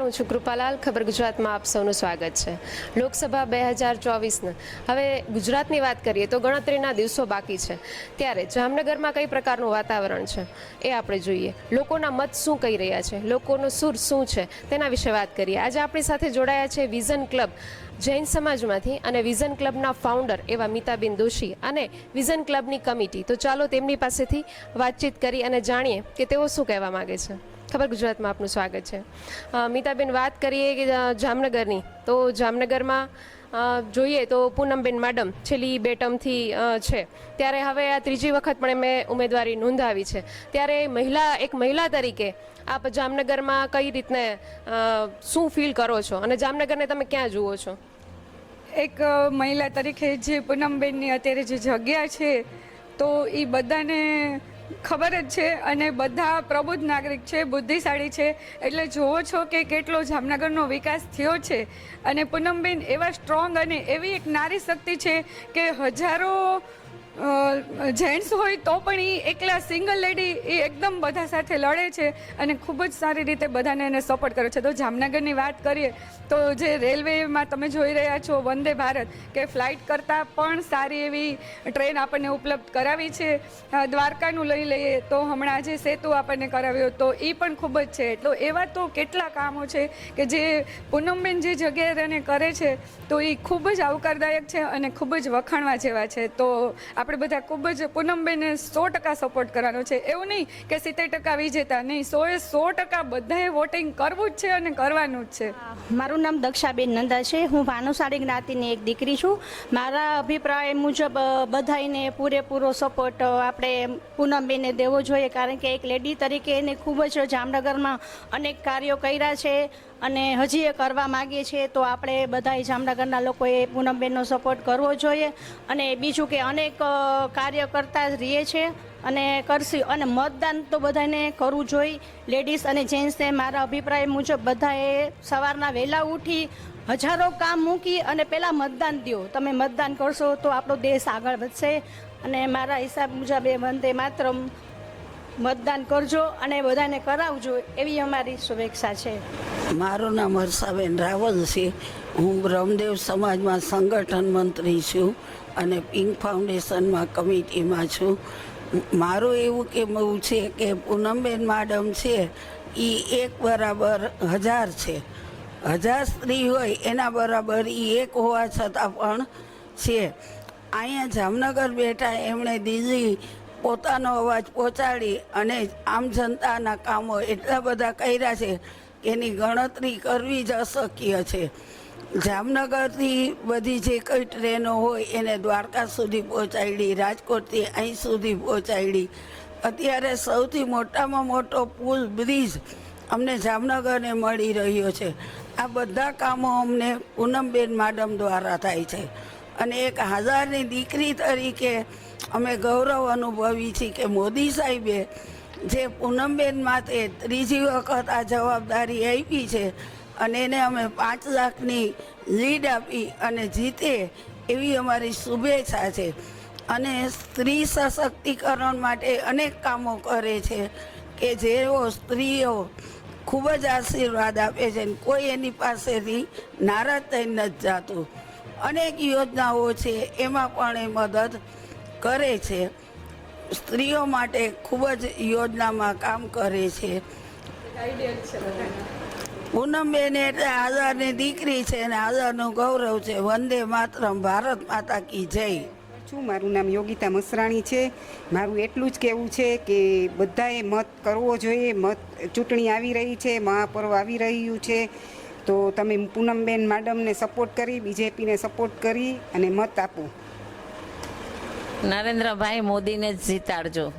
હું છું કૃપાલાલ. ખબર ગુજરાતમાં આપ સૌનું સ્વાગત છે. લોકસભા 2024 હવે ગુજરાતની વાત કરીએ તો ગણતરીના દિવસો બાકી છે, ત્યારે જામનગરમાં કઈ પ્રકારનું વાતાવરણ છે એ આપણે જોઈએ. લોકોના મત શું કહી રહ્યા છે, લોકોનો સુર શું છે તેના વિશે વાત કરીએ. આજે આપણી સાથે જોડાયા છે વિઝન ક્લબ જૈન સમાજમાંથી અને વિઝન ક્લબના ફાઉન્ડર એવા મીતાબેન દોશી અને વિઝન ક્લબની કમિટી. તો ચાલો તેમની પાસેથી વાતચીત કરી અને જાણીએ કે તેઓ શું કહેવા માગે છે. ખબર ગુજરાતમાં આપનું સ્વાગત છે. મીતાબેન, વાત કરીએ કે જામનગરની, તો જામનગરમાં જોઈએ તો પૂનમબેન મેડમ છેલ્લી 2 ટર્મથી છે, ત્યારે હવે આ ત્રીજી વખત પણ એમણે ઉમેદવારી નોંધાવી છે. ત્યારે એક મહિલા તરીકે આપ જામનગરમાં કઈ રીતને શું ફીલ કરો છો અને જામનગરને તમે ક્યાં જુઓ છો? એક મહિલા તરીકે જે પૂનમબેનની અત્યારે જે જગ્યા છે તો એ બધાને ખબર જ છે અને બધા પ્રબુદ્ધ નાગરિક છે, બુદ્ધિશાળી છે, એટલે જુઓ છો કે કેટલો જામનગરનો વિકાસ થયો છે. અને પૂનમબેન એવા સ્ટ્રોંગ અને એવી એક નારી શક્તિ છે કે હજારો જેન્ટ્સ હોય તો પણ એ એકલા સિંગલ લેડી એ એકદમ બધા સાથે લડે છે અને ખૂબ જ સારી રીતે બધાને એને સપોર્ટ કરે છે. તો જામનગરની વાત કરીએ તો જે રેલવેમાં તમે જોઈ રહ્યા છો વંદે ભારત, કે ફ્લાઇટ કરતાં પણ સારી એવી ટ્રેન આપણને ઉપલબ્ધ કરાવી છે. દ્વારકાનું લઈ લઈએ તો હમણાં જે સેતુ આપણને કરાવ્યો તો એ પણ ખૂબ જ છે. તો એવા તો કેટલા કામો છે કે જે પૂનમબેન જે જગ્યાએ એને કરે છે તો એ ખૂબ જ આવકારદાયક છે અને ખૂબ જ વખાણવા જેવા છે. તો આપણે બધા ખૂબ જ પૂનમબેનને 100% સપોર્ટ કરવાનો છે. એવું નહીં કે 70% વિજેતા નહીં, 100% બધાએ વોટિંગ કરવું જ છે અને કરવાનું જ છે. મારું નામ દક્ષાબેન નંદા છે. હું ભાનુશાળી જ્ઞાતિની એક દીકરી છું. મારા અભિપ્રાય મુજબ બધાને પૂરેપૂરો સપોર્ટ આપણે પૂનમબેનને દેવો જોઈએ, કારણ કે એક લેડી તરીકે એને ખૂબ જ જામનગરમાં અનેક કાર્યો કર્યા છે અને હજી એ કરવા માગીએ છીએ. તો આપણે બધાએ જામનગરના લોકોએ પૂનમબેનનો સપોર્ટ કરવો જોઈએ. અને બીજું કે અનેક કાર્ય કરતા જ રહીએ છે અને કરશું. અને મતદાન તો બધાને કરવું જોઈએ, લેડીઝ અને જેન્ટ્સને. મારા અભિપ્રાય મુજબ બધાએ સવારના વહેલા ઉઠી હજારો કામ મૂકી અને પહેલાં મતદાન દો. તમે મતદાન કરશો તો આપણો દેશ આગળ વધશે. અને મારા હિસાબ મુજબ એ વંદે માતરમ મતદાન કરજો અને બધાને કરાવજો, એવી અમારી શુભેચ્છા છે. મારું નામ હર્ષાબેન રાવલ છે. હું બ્રહ્મદેવ સમાજમાં સંગઠન મંત્રી છું અને પિંક ફાઉન્ડેશનમાં કમિટીમાં છું. મારું એવું કહેવું છે કે પૂનમબેન મેડમ છે એ 1 બરાબર 1000 છે. 1000 સ્ત્રી હોય એના બરાબર એ 1 હોવા છતાં પણ છે. અહીંયા જામનગર બેઠા એમણે દીદી પોતાનો અવાજ પહોંચાડી અને આમ જનતાના કામો એટલા બધા કર્યા છે કે એની ગણતરી કરવી જ અશક્ય છે. જામનગરથી બધી જે કંઈ ટ્રેનો હોય એને દ્વારકા સુધી પહોંચાડી, રાજકોટથી અહીં સુધી પહોંચાડી. અત્યારે સૌથી મોટામાં મોટો પુલ, બ્રિજ અમને જામનગરને મળી રહ્યો છે. આ બધા કામો અમને પૂનમબેન મેડમ દ્વારા થાય છે. અને એક હાજારની દીકરી તરીકે અમે ગૌરવ અનુભવી છીએ કે મોદી સાહેબે જે પૂનમબેન માટે ત્રીજી વખત આ જવાબદારી આપી છે અને એને અમે 5 લાખની લીડ આપી અને જીતે એવી અમારી શુભેચ્છા છે. અને સ્ત્રી સશક્તિકરણ માટે અનેક કામો કરે છે કે જેઓ સ્ત્રીઓ ખૂબ જ આશીર્વાદ આપે છે. કોઈ એની પાસેથી નારાજ થઈને નથી જતું. અનેક યોજનાઓ છે એમાં પણ એ મદદ કરે છે. સ્ત્રીઓ માટે ખૂબ જ યોજનામાં કામ કરે છે. પૂનમબેન એટલે આઝાદની દીકરી છે અને આઝાદનું ગૌરવ છે. વંદે માતરમ, ભારત માતા કી જય. મારું નામ યોગિતા મસરાણી છે. મારું એટલું જ કહેવું છે કે બધાએ મત કરવો જોઈએ. ચૂંટણી આવી રહી છે, મહાપર્વ આવી રહ્યું છે, તો તમે પૂનમબેન મેડમને સપોર્ટ કરી, બીજેપીને સપોર્ટ કરી અને મત આપો. નરેન્દ્રભાઈ મોદીને જ જીતાડજો.